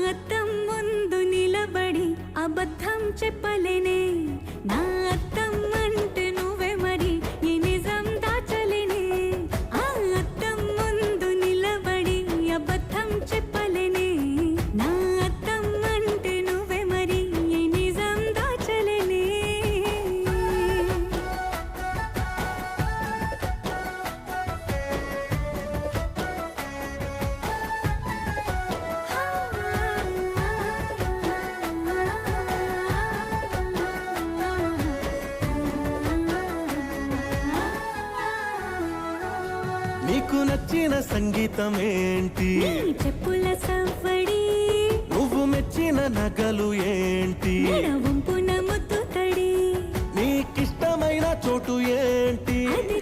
అద్దం ముందు నిలబడి అబద్ధం చెప్పలేనే నా అద్దం అంటే నువ్వే మరి ఈ నిజం దాచలేనే ఆ అద్దం ముందు నిలబడి అబద్ధం చెప్పలేనే నా అద్దం అంటే నువ్వే మరి ఈ నిజం దాచలేనే నీకు నచ్చిన సంగీతం ఏంటి నీ చెప్పుల సవ్వడి నువ్వు మెచ్చిన నగలు ఏంటి వంపున ముద్దు తడి నీకిష్టమైన చోటు ఏంటి అది